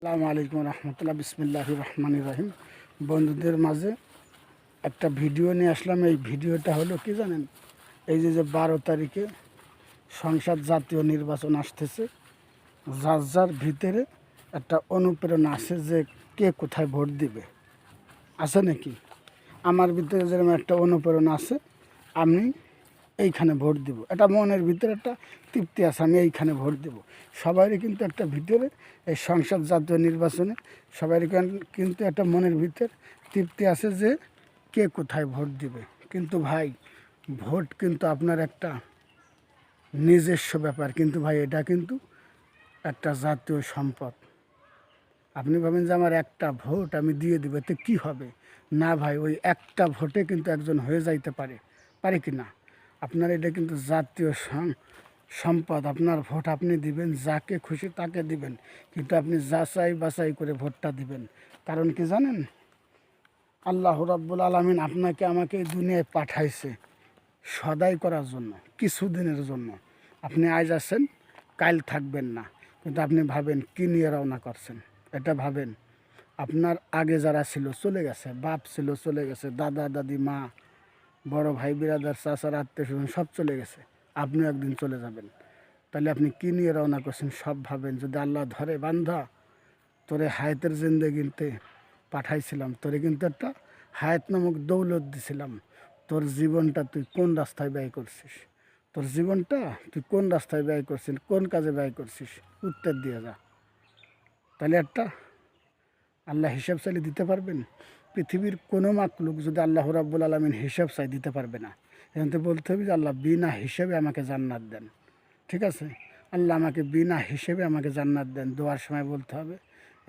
আসসালামু আলাইকুম রহমতুল্লাহ। বিসমিল্লাহির রহমানির রহিম। বন্ধুদের মাঝে একটা ভিডিও নিয়ে আসলাম। এই ভিডিওটা হলো কি জানেন, এই যে 12 তারিখে সংসদ জাতীয় নির্বাচন আসতেছে। যার যার ভিতরে একটা অনুপ্রেরণা আছে যে কে কোথায় ভোট দিবে, আছে নাকি? আমার ভিতরে যেরকম একটা অনুপ্রেরণা আছে, আমি এইখানে ভোট দিব, এটা মনের ভিতরে একটা তৃপ্তি আছে, আমি এইখানে ভোট দেব। সবারই কিন্তু একটা ভিতরে এই সংসদ জাতীয় নির্বাচনে সবারই কিন্তু একটা মনের ভিতর তৃপ্তি আছে যে কে কোথায় ভোট দিবে। কিন্তু ভাই, ভোট কিন্তু আপনার একটা নিজস্ব ব্যাপার, কিন্তু ভাই এটা কিন্তু একটা জাতীয় সম্পদ। আপনি ভাবেন যে আমার একটা ভোট আমি দিয়ে দিব, এতে কী হবে? না ভাই, ওই একটা ভোটে কিন্তু একজন হয়ে যাইতে পারে, পারে কি না? আপনার এটা কিন্তু জাতীয় সম্পদ। আপনার ভোট আপনি দিবেন, যাকে খুশি তাকে দিবেন, কিন্তু আপনি যাচাই বাছাই করে ভোটটা দিবেন। কারণ কি জানেন, আল্লাহ রাব্বুল আলামিন আপনাকে আমাকে এই দুনিয়ায় পাঠাইছে সদাই করার জন্য, কিছুদিনের জন্য। আপনি আজ আছেন, কাল থাকবেন না, কিন্তু আপনি ভাবেন কী নিয়ে রওনা করছেন, এটা ভাবেন। আপনার আগে যারা ছিল চলে গেছে, বাপ ছিল চলে গেছে, দাদা দাদি মা বড় ভাই বিরাদার চাচার আত্মীয় স্বজন সব চলে গেছে, আপনিও একদিন চলে যাবেন। তাহলে আপনি কী নিয়ে রওনা করছেন সব ভাবেন। যদি আল্লাহ ধরে, বান্ধা তোরে হায়াতের জিন্দেগিতে পাঠাইছিলাম, তোরে কিন্তু একটা হায়াত নামক দৌলত দিছিলাম, তোর জীবনটা তুই কোন রাস্তায় ব্যয় করছিস, তোর জীবনটা তুই কোন রাস্তায় ব্যয় করছিস, কোন কাজে ব্যয় করছিস, উত্তর দিয়ে যা। তাহলে একটা আল্লাহ হিসাব চাইলে দিতে পারবেন? পৃথিবীর কোনো মাকলুক যদি আল্লাহ রাব্বুল আলামিন হিসাব চাই দিতে পারবে না। এখান থেকে বলতে হবে যে আল্লাহ বিনা হিসেবে আমাকে জান্নাত দেন। ঠিক আছে, আল্লাহ আমাকে বিনা হিসেবে আমাকে জান্নাত দেন। দোয়ার সময় বলতে হবে।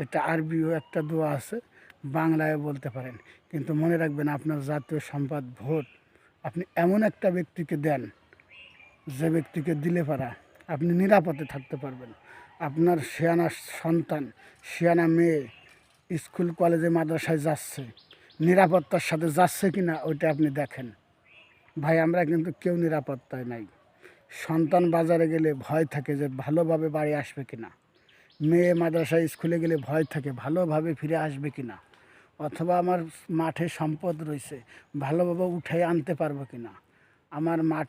এটা আরবিও একটা দোয়া আছে, বাংলায় বলতে পারেন। কিন্তু মনে রাখবেন, আপনার জাতীয় সম্পদ ভোট। আপনি এমন একটা ব্যক্তিকে দেন যে ব্যক্তিকে দিলে পারা আপনি নিরাপদে থাকতে পারবেন। আপনার শিয়ানা সন্তান, শিয়ানা মেয়ে স্কুল কলেজে মাদ্রাসায় যাচ্ছে, নিরাপত্তার সাথে যাচ্ছে কি না ওইটা আপনি দেখেন। ভাই, আমরা কিন্তু কেউ নিরাপত্তায় নাই। সন্তান বাজারে গেলে ভয় থাকে যে ভালোভাবে বাড়ি আসবে কি না, মেয়ে মাদ্রাসায় স্কুলে গেলে ভয় থাকে ভালোভাবে ফিরে আসবে কি না, অথবা আমার মাঠে সম্পদ রয়েছে ভালোভাবে উঠাই আনতে পারবো কি না, আমার মাঠ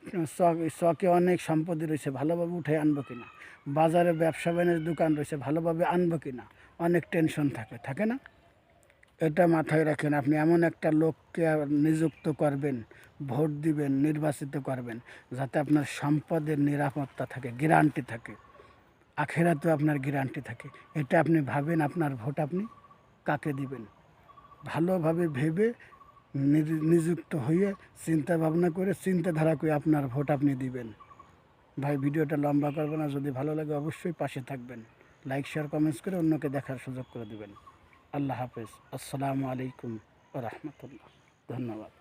চকে অনেক সম্পত্তি রয়েছে ভালোভাবে উঠে আনবো কি না, বাজারে ব্যবসা বাণিজ্যের দোকান রয়েছে ভালোভাবে আনবো কি না, অনেক টেনশন থাকে, থাকে না? এটা মাথায় রাখেন। আপনি এমন একটা লোককে নিযুক্ত করবেন, ভোট দিবেন, নির্বাচিত করবেন, যাতে আপনার সম্পদের নিরাপত্তা থাকে, গ্যারান্টি থাকে, আখেরাতেও আপনার গ্যারান্টি থাকে। এটা আপনি ভাবেন, আপনার ভোট আপনি কাকে দিবেন। ভালোভাবে ভেবে নিযুক্ত হয়ে চিন্তা ভাবনা করে চিন্তাধারা করে আপনার ভোট আপনি দিবেন। ভাই, ভিডিওটা লম্বা করবো না, যদি ভালো লাগে অবশ্যই পাশে থাকবেন, লাইক শেয়ার কমেন্টস করে অন্যকে দেখার সুযোগ করে দেবেন। আল্লাহ হাফেজ। আসসালামু আলাইকুম ওয়া রাহমাতুল্লাহ। ধন্যবাদ।